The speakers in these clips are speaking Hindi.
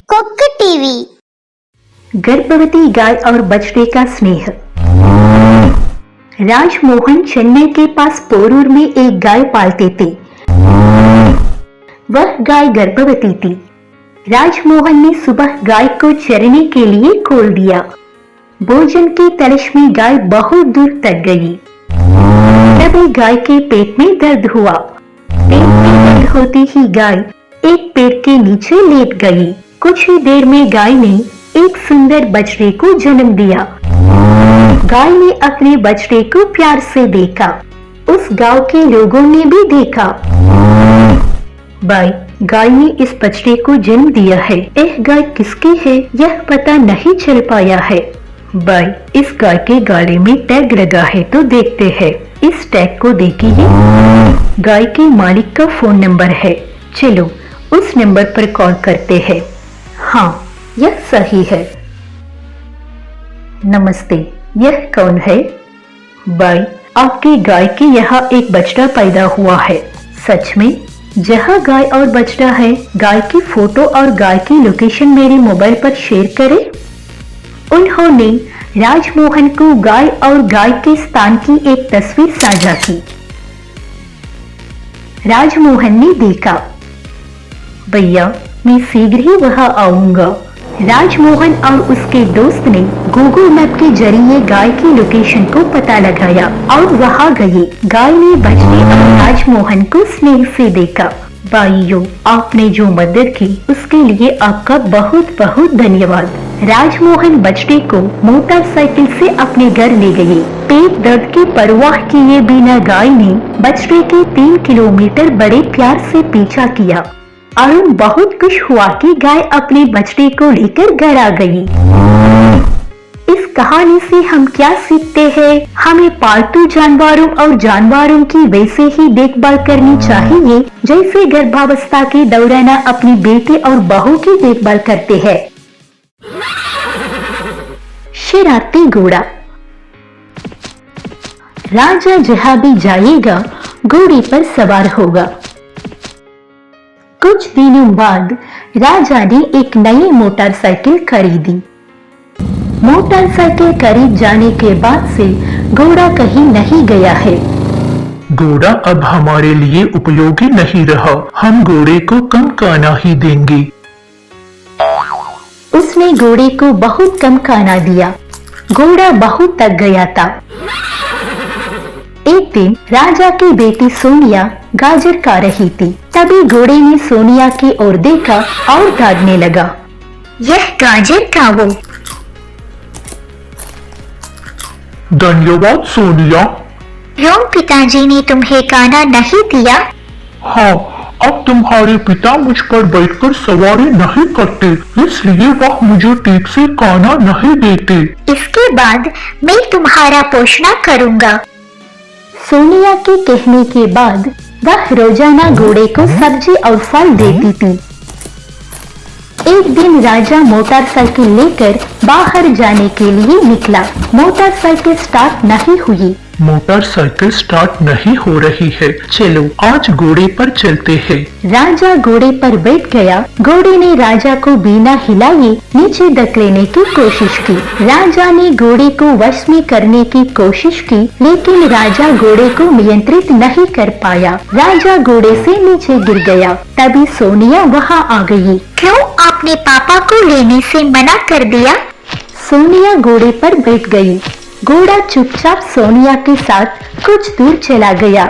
Cook TV. गर्भवती गाय और बछड़े का स्नेह। राजमोहन चेन्नई के पास पोरूर में एक गाय पालते थे। वह गाय गर्भवती थी। राजमोहन ने सुबह गाय को चरने के लिए खोल दिया। भोजन की तलाश में गाय बहुत दूर तक गई। तभी गाय के पेट में दर्द हुआ। पेट में दर्द होते ही गाय एक पेड़ के नीचे लेट गई। कुछ ही देर में गाय ने एक सुंदर बछड़े को जन्म दिया। गाय ने अपने बछड़े को प्यार से देखा। उस गांव के लोगों ने भी देखा। भाई, गाय ने इस बछड़े को जन्म दिया है। यह गाय किसकी है यह पता नहीं चल पाया है। भाई, इस गाय के गले में टैग लगा है तो देखते हैं। इस टैग को देखिए, गाय के मालिक का फोन नंबर है। चलो उस नंबर पर कॉल करते हैं। हाँ, यह सही है। नमस्ते, यह कौन है? भाई, आपकी गाय के यहाँ एक बछड़ा पैदा हुआ है। सच में? जहाँ गाय और बछड़ा है, गाय की फोटो और गाय की लोकेशन मेरे मोबाइल पर शेयर करें। उन्होंने राजमोहन को गाय और गाय के स्थान की एक तस्वीर साझा की। राजमोहन ने देखा, भैया मैं शीघ्र ही वहां आऊंगा। राजमोहन और उसके दोस्त ने गूगल मैप के जरिए गाय की लोकेशन को पता लगाया और वहां गए। गाय ने बछड़े और राजमोहन को स्नेह से देखा। भाइयों, आपने जो मदद की उसके लिए आपका बहुत बहुत धन्यवाद। राजमोहन बछड़े को मोटरसाइकिल से अपने घर ले गए। पेट दर्द की परवाह किए बिना गाय ने बछड़े के 3 किलोमीटर बड़े प्यार से पीछा किया। अरुण बहुत खुश हुआ कि गाय अपने बछड़े को लेकर घर आ गई। इस कहानी से हम क्या सीखते हैं? हमें पालतू जानवरों और जानवरों की वैसे ही देखभाल करनी चाहिए जैसे गर्भावस्था के दौरान अपनी बेटे और बहू की देखभाल करते हैं। शरारती घोड़ा। राजा जहां भी जाएगा घोड़े पर सवार होगा। कुछ दिनों बाद राजा ने एक नई मोटरसाइकिल खरीदी। मोटरसाइकिल खरीद जाने के बाद से घोड़ा कहीं नहीं गया है। घोड़ा अब हमारे लिए उपयोगी नहीं रहा। हम घोड़े को कम खाना ही देंगे। उसने घोड़े को बहुत कम खाना दिया। घोड़ा बहुत थक गया था। एक दिन राजा की बेटी सोनिया गाजर खा रही थी। तभी घोड़े ने सोनिया की ओर देखा और भागने लगा। यह गाजर खाओ। धन्यवाद सोनिया। क्यों पिताजी ने तुम्हें खाना नहीं दिया? हाँ, अब तुम्हारे पिता मुझ पर बैठकर सवारी नहीं करते, इसलिए वह मुझे ठीक से खाना नहीं देते। इसके बाद मैं तुम्हारा पोषण करूँगा। सोनिया के कहने के बाद वह रोजाना घोड़े को सब्जी और फल देती थी। एक दिन राजा मोटरसाइकिल लेकर बाहर जाने के लिए निकला। मोटरसाइकिल स्टार्ट नहीं हुई। मोटरसाइकिल स्टार्ट नहीं हो रही है। चलो आज घोड़े पर चलते हैं। राजा घोड़े पर बैठ गया। घोड़े ने राजा को बिना हिलाए नीचे धकेलने की कोशिश की। राजा ने घोड़े को वश में करने की कोशिश की, लेकिन राजा घोड़े को नियंत्रित नहीं कर पाया। राजा घोड़े से नीचे गिर गया। तभी सोनिया वहां आ गई। क्यों आपने पापा को लेने से मना कर दिया? सोनिया घोड़े पर बैठ गई। घोड़ा चुपचाप सोनिया के साथ कुछ दूर चला गया।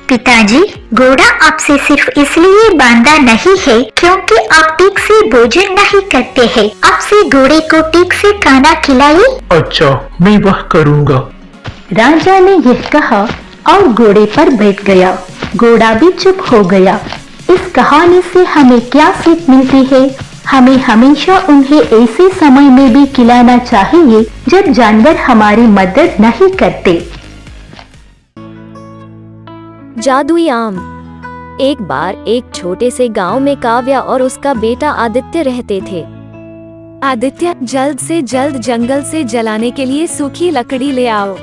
पिताजी, घोड़ा आपसे सिर्फ इसलिए बांधा नहीं है क्योंकि आप ठीक से भोजन नहीं करते हैं। आपसे घोड़े को ठीक से खाना खिलाइए। अच्छा, मैं वह करूँगा। राजा ने यह कहा और घोड़े पर बैठ गया। घोड़ा भी चुप हो गया। इस कहानी से हमें क्या सीख मिलती है? हमें हमेशा उन्हें ऐसे समय में भी खिलाना चाहिए जब जानवर हमारी मदद नहीं करते। जादुई आम। एक बार एक छोटे से गांव में काव्या और उसका बेटा आदित्य रहते थे। आदित्य, जल्द से जल्द जंगल से जलाने के लिए सूखी लकड़ी ले आओ।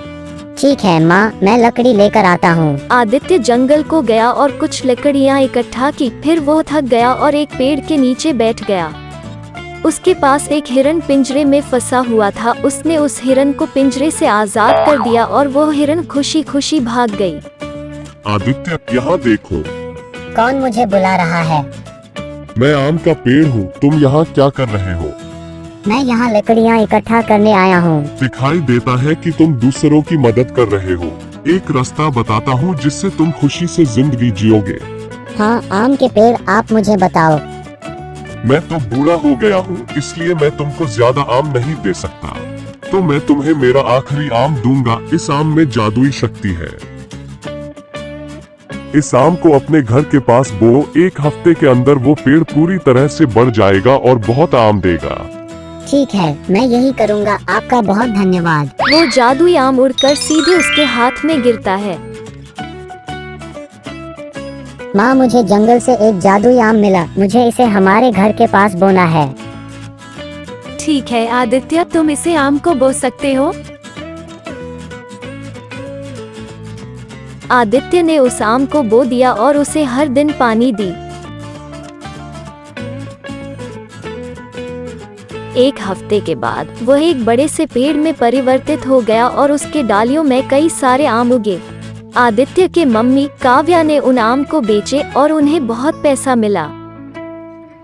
ठीक है माँ, मैं लकड़ी लेकर आता हूँ। आदित्य जंगल को गया और कुछ लकड़ियाँ इकट्ठा की। फिर वो थक गया और एक पेड़ के नीचे बैठ गया। उसके पास एक हिरन पिंजरे में फंसा हुआ था। उसने उस हिरन को पिंजरे से आजाद कर दिया और वो हिरन खुशी खुशी भाग गई। आदित्य, यहाँ देखो। कौन मुझे बुला रहा है? मैं आम का पेड़ हूँ। तुम यहाँ क्या कर रहे हो? मैं यहाँ लकड़ियाँ इकट्ठा करने आया हूँ। दिखाई देता है कि तुम दूसरों की मदद कर रहे हो। एक रास्ता बताता हूँ जिससे तुम खुशी से जिंदगी जियोगे। हाँ, आम के पेड़, आप मुझे बताओ। मैं तो बूढ़ा हो गया हूँ, इसलिए मैं तुमको ज्यादा आम नहीं दे सकता। तो मैं तुम्हें मेरा आखिरी आम दूंगा। इस आम में जादुई शक्ति है। इस आम को अपने घर के पास बो। 1 हफ्ते के अंदर वो पेड़ पूरी तरह से बढ़ जाएगा और बहुत आम देगा। ठीक है, मैं यही करूँगा। आपका बहुत धन्यवाद। वो जादुई आम उड़कर सीधे उसके हाथ में गिरता है। माँ, मुझे जंगल से एक जादुई आम मिला। मुझे इसे हमारे घर के पास बोना है। ठीक है आदित्य, तुम इसे आम को बो सकते हो। आदित्य ने उस आम को बो दिया और उसे हर दिन पानी दी। 1 हफ्ते के बाद वह एक बड़े से पेड़ में परिवर्तित हो गया और उसके डालियों में कई सारे आम उगे। आदित्य के मम्मी काव्या ने उन आम को बेचे और उन्हें बहुत पैसा मिला।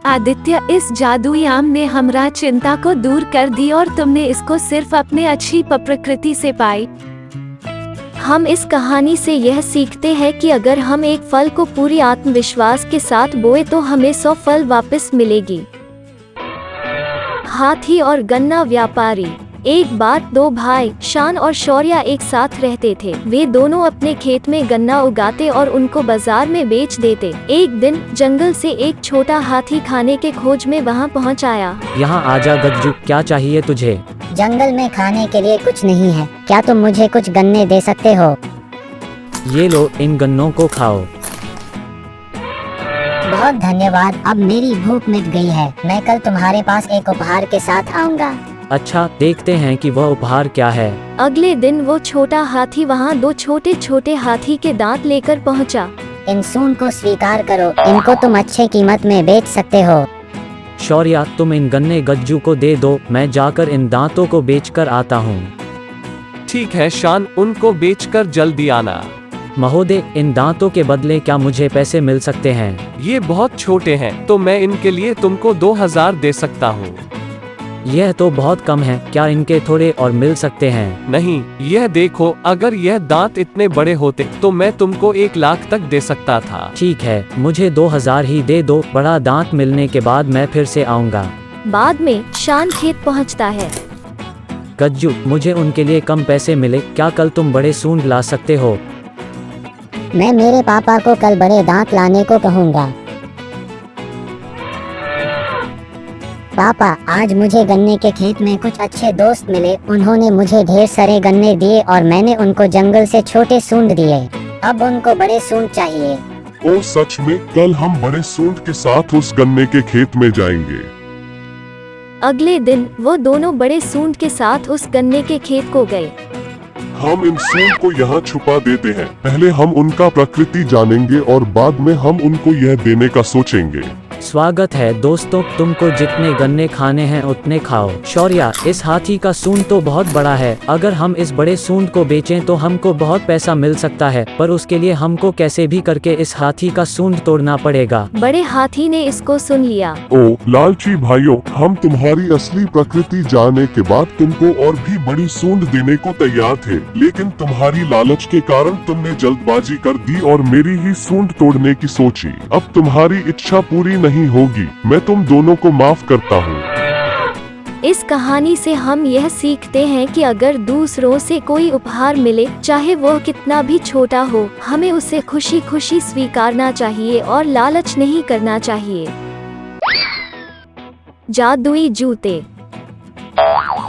आदित्य, इस जादुई आम ने हमारा चिंता को दूर कर दी और तुमने इसको सिर्फ अपने अच्छी प्रकृति से पाई। हम इस कहानी से यह सीखते हैं कि अगर हम एक फल को पूरी आत्मविश्वास के साथ बोए तो हमें 100 फल वापस मिलेगी। हाथी और गन्ना व्यापारी। एक बार 2 भाई शान और शौर्य एक साथ रहते थे। वे दोनों अपने खेत में गन्ना उगाते और उनको बाजार में बेच देते। एक दिन जंगल से एक छोटा हाथी खाने के खोज में वहां पहुंच आया। यहाँ आजा गज्जू, क्या चाहिए तुझे? जंगल में खाने के लिए कुछ नहीं है। क्या तुम मुझे कुछ गन्ने दे सकते हो? ये लो, इन गन्नों को खाओ। बहुत धन्यवाद। अब मेरी भूख मिट गई है। मैं कल तुम्हारे पास एक उपहार के साथ आऊँगा। अच्छा, देखते हैं कि वह उपहार क्या है। अगले दिन वो छोटा हाथी वहाँ 2 छोटे छोटे हाथी के दांत लेकर पहुँचा। इन सूंड को स्वीकार करो। इनको तुम अच्छे कीमत में बेच सकते हो। शौर्य, तुम इन गन्ने गज्जू को दे दो। मैं जाकर इन दांतों को बेचकर आता हूँ। ठीक है शान, उनको बेचकर जल्दी आना। महोदय, इन दांतों के बदले क्या मुझे पैसे मिल सकते हैं? ये बहुत छोटे हैं, तो मैं इनके लिए तुमको 2000 दे सकता हूँ। यह तो बहुत कम है। क्या इनके थोड़े और मिल सकते हैं? नहीं, यह देखो, अगर यह दांत इतने बड़े होते तो मैं तुमको 1 लाख तक दे सकता था। ठीक है, मुझे 2000 ही दे दो। बड़ा दांत मिलने के बाद मैं फिर से आऊँगा। बाद में शान खेत पहुँचता है। गज्जू, मुझे उनके लिए कम पैसे मिले। क्या कल तुम बड़े सूंड ला सकते हो? मैं मेरे पापा को कल बड़े दांत लाने को कहूँगा। पापा, आज मुझे गन्ने के खेत में कुछ अच्छे दोस्त मिले। उन्होंने मुझे ढेर सारे गन्ने दिए और मैंने उनको जंगल से छोटे सूंड दिए। अब उनको बड़े सूंड चाहिए। ओ सच में? कल हम बड़े सूंड के साथ उस गन्ने के खेत में जाएंगे। अगले दिन वो दोनों बड़े सूंड के साथ उस गन्ने के खेत को गए। हम इन सूंड को यहाँ छुपा देते हैं। पहले हम उनका प्रकृति जानेंगे और बाद में हम उनको यह देने का सोचेंगे। स्वागत है दोस्तों, तुमको जितने गन्ने खाने हैं उतने खाओ। शौर्य, इस हाथी का सूंड तो बहुत बड़ा है। अगर हम इस बड़े सूंड को बेचें तो हमको बहुत पैसा मिल सकता है, पर उसके लिए हमको कैसे भी करके इस हाथी का सूंड तोड़ना पड़ेगा। बड़े हाथी ने इसको सुन लिया। ओ लालची भाइयों, हम तुम्हारी असली प्रकृति जानने के बाद तुमको और भी बड़ी सूंड देने को तैयार थे, लेकिन तुम्हारी लालच के कारण तुमने जल्दबाजी कर दी और मेरी ही सूंड तोड़ने की सोची। अब तुम्हारी इच्छा पूरी नहीं होगी। मैं तुम दोनों को माफ करता हूँ। इस कहानी से हम यह सीखते हैं कि अगर दूसरों से कोई उपहार मिले, चाहे वो कितना भी छोटा हो, हमें उसे खुशी खुशी स्वीकारना चाहिए और लालच नहीं करना चाहिए। जादुई जूते।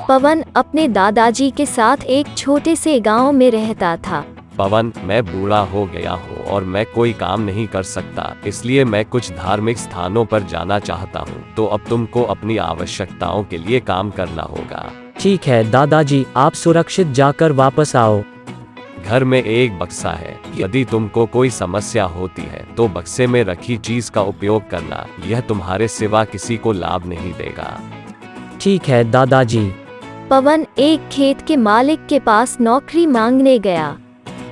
पवन अपने दादाजी के साथ एक छोटे से गांव में रहता था। पवन, मैं बूढ़ा हो गया हूँ और मैं कोई काम नहीं कर सकता, इसलिए मैं कुछ धार्मिक स्थानों पर जाना चाहता हूँ। तो अब तुमको अपनी आवश्यकताओं के लिए काम करना होगा। ठीक है दादाजी, आप सुरक्षित जाकर वापस आओ। घर में एक बक्सा है। यदि तुमको कोई समस्या होती है तो बक्से में रखी चीज का उपयोग करना। यह तुम्हारे सिवा किसी को लाभ नहीं देगा। ठीक है दादाजी। पवन एक खेत के मालिक के पास नौकरी मांगने गया।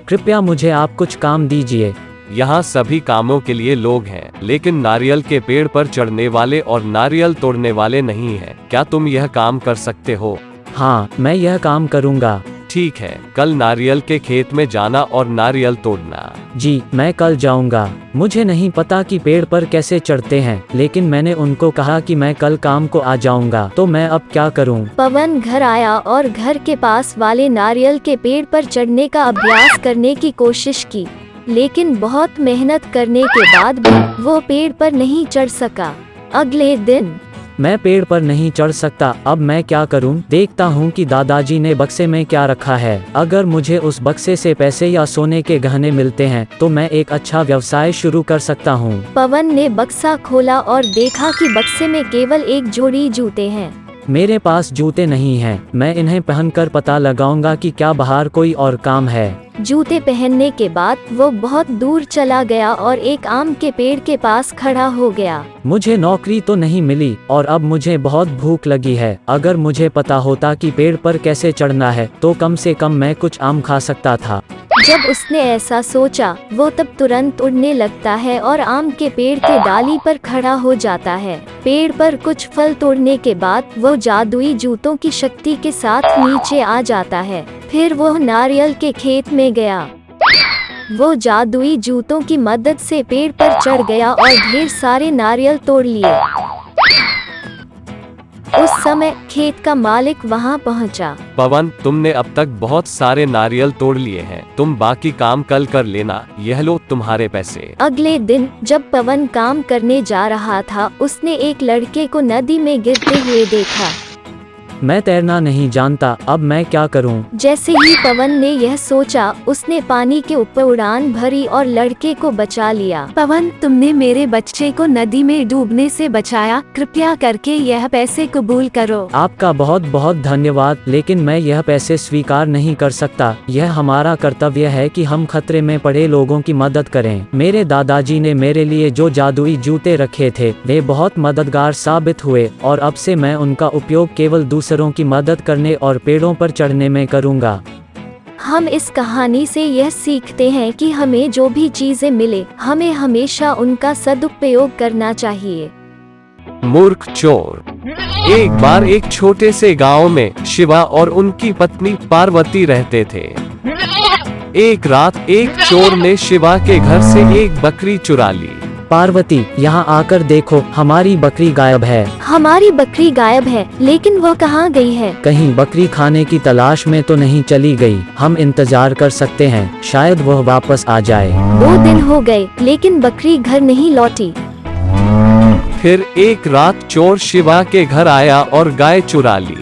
कृपया मुझे आप कुछ काम दीजिए। यहाँ सभी कामों के लिए लोग हैं, लेकिन नारियल के पेड़ पर चढ़ने वाले और नारियल तोड़ने वाले नहीं हैं। क्या तुम यह काम कर सकते हो? हाँ, मैं यह काम करूँगा। ठीक है, कल नारियल के खेत में जाना और नारियल तोड़ना। जी, मैं कल जाऊँगा। मुझे नहीं पता कि पेड़ पर कैसे चढ़ते हैं, लेकिन मैंने उनको कहा कि मैं कल काम को आ जाऊँगा, तो मैं अब क्या करूँ? पवन घर आया और घर के पास वाले नारियल के पेड़ पर चढ़ने का अभ्यास करने की कोशिश की, लेकिन बहुत मेहनत करने के बाद भी वो पेड़ पर नहीं चढ़ सका। अगले दिन मैं पेड़ पर नहीं चढ़ सकता, अब मैं क्या करूं? देखता हूं कि दादाजी ने बक्से में क्या रखा है। अगर मुझे उस बक्से से पैसे या सोने के गहने मिलते हैं तो मैं एक अच्छा व्यवसाय शुरू कर सकता हूं। पवन ने बक्सा खोला और देखा कि बक्से में केवल एक जोड़ी जूते हैं। मेरे पास जूते नहीं हैं। मैं इन्हें पहनकर पता लगाऊंगा कि क्या बाहर कोई और काम है। जूते पहनने के बाद वो बहुत दूर चला गया और एक आम के पेड़ के पास खड़ा हो गया। मुझे नौकरी तो नहीं मिली और अब मुझे बहुत भूख लगी है। अगर मुझे पता होता कि पेड़ पर कैसे चढ़ना है तो कम से कम मैं कुछ आम खा सकता था। जब उसने ऐसा सोचा, वो तब तुरंत उड़ने लगता है और आम के पेड़ के डाली पर खड़ा हो जाता है। पेड़ पर कुछ फल तोड़ने के बाद वो जादुई जूतों की शक्ति के साथ नीचे आ जाता है। फिर वो नारियल के खेत में गया। वो जादुई जूतों की मदद से पेड़ पर चढ़ गया और ढेर सारे नारियल तोड़ लिए। उस समय खेत का मालिक वहाँ पहुँचा। पवन, तुमने अब तक बहुत सारे नारियल तोड़ लिए हैं। तुम बाकी काम कल कर लेना। यह लो तुम्हारे पैसे। अगले दिन जब पवन काम करने जा रहा था, उसने एक लड़के को नदी में गिरते हुए देखा। मैं तैरना नहीं जानता, अब मैं क्या करूं? जैसे ही पवन ने यह सोचा, उसने पानी के ऊपर उड़ान भरी और लड़के को बचा लिया। पवन, तुमने मेरे बच्चे को नदी में डूबने से बचाया। कृपया करके यह पैसे कबूल करो। आपका बहुत बहुत धन्यवाद, लेकिन मैं यह पैसे स्वीकार नहीं कर सकता। यह हमारा कर्तव्य है कि हम खतरे में पड़े लोगों की मदद करें। मेरे दादाजी ने मेरे लिए जो जादुई जूते रखे थे वे बहुत मददगार साबित हुए और अब से मैं उनका उपयोग केवल दूसरों की मदद करने और पेड़ों पर चढ़ने में करूंगा। हम इस कहानी से यह सीखते हैं कि हमें जो भी चीजें मिले, हमें हमेशा उनका सदुपयोग करना चाहिए। मूर्ख चोर। एक बार एक छोटे से गांव में शिवा और उनकी पत्नी पार्वती रहते थे। एक रात एक चोर ने शिवा के घर से एक बकरी चुरा ली। पार्वती, यहाँ आकर देखो, हमारी बकरी गायब है। हमारी बकरी गायब है, लेकिन वो कहाँ गई है? कहीं बकरी खाने की तलाश में तो नहीं चली गई? हम इंतजार कर सकते हैं, शायद वह वापस आ जाए। 2 दिन हो गए, लेकिन बकरी घर नहीं लौटी। फिर एक रात चोर शिवा के घर आया और गाय चुरा ली।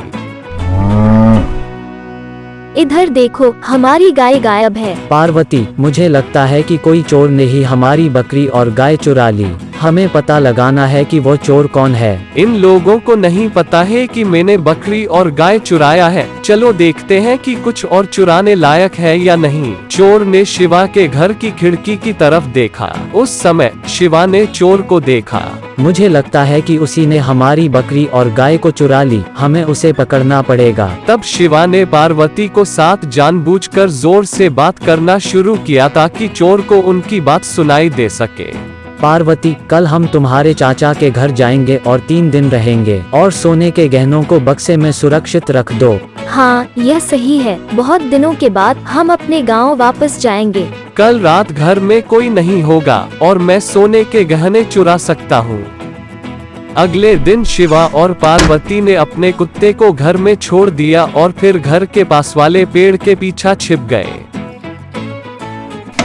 इधर देखो, हमारी गाय गायब है। पार्वती, मुझे लगता है कि कोई चोर ने ही हमारी बकरी और गाय चुरा ली। हमें पता लगाना है कि वो चोर कौन है। इन लोगों को नहीं पता है कि मैंने बकरी और गाय चुराया है। चलो देखते हैं कि कुछ और चुराने लायक है या नहीं। चोर ने शिवा के घर की खिड़की की तरफ देखा। उस समय शिवा ने चोर को देखा। मुझे लगता है कि उसी ने हमारी बकरी और गाय को चुरा ली। हमें उसे पकड़ना पड़ेगा। तब शिवा ने पार्वती को साथ जानबूझकर जोर से बात करना शुरू किया ताकि चोर को उनकी बात सुनाई दे सके। पार्वती, कल हम तुम्हारे चाचा के घर जाएंगे और 3 दिन रहेंगे और सोने के गहनों को बक्से में सुरक्षित रख दो। हाँ, यह सही है। बहुत दिनों के बाद हम अपने गांव वापस जाएंगे। कल रात घर में कोई नहीं होगा और मैं सोने के गहने चुरा सकता हूँ। अगले दिन शिवा और पार्वती ने अपने कुत्ते को घर में छोड़ दिया और फिर घर के पास वाले पेड़ के पीछे छिप गए।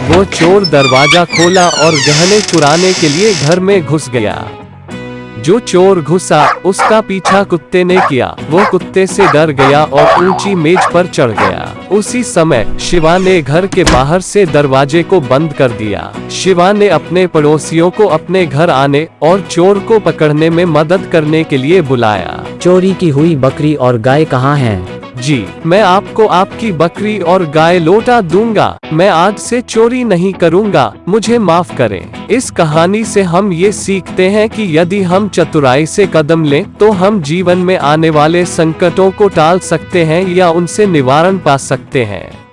वो चोर दरवाजा खोला और गहने चुराने के लिए घर में घुस गया। जो चोर घुसा उसका पीछा कुत्ते ने किया। वो कुत्ते से डर गया और ऊंची मेज पर चढ़ गया। उसी समय शिवा ने घर के बाहर से दरवाजे को बंद कर दिया। शिवा ने अपने पड़ोसियों को अपने घर आने और चोर को पकड़ने में मदद करने के लिए बुलाया। चोरी की हुई बकरी और गाय कहाँ हैं? जी, मैं आपको आपकी बकरी और गाय लौटा दूंगा। मैं आज से चोरी नहीं करूंगा, मुझे माफ करें। इस कहानी से हम ये सीखते हैं कि यदि हम चतुराई से कदम लें तो हम जीवन में आने वाले संकटों को टाल सकते हैं या उनसे निवारण पा सकते हैं।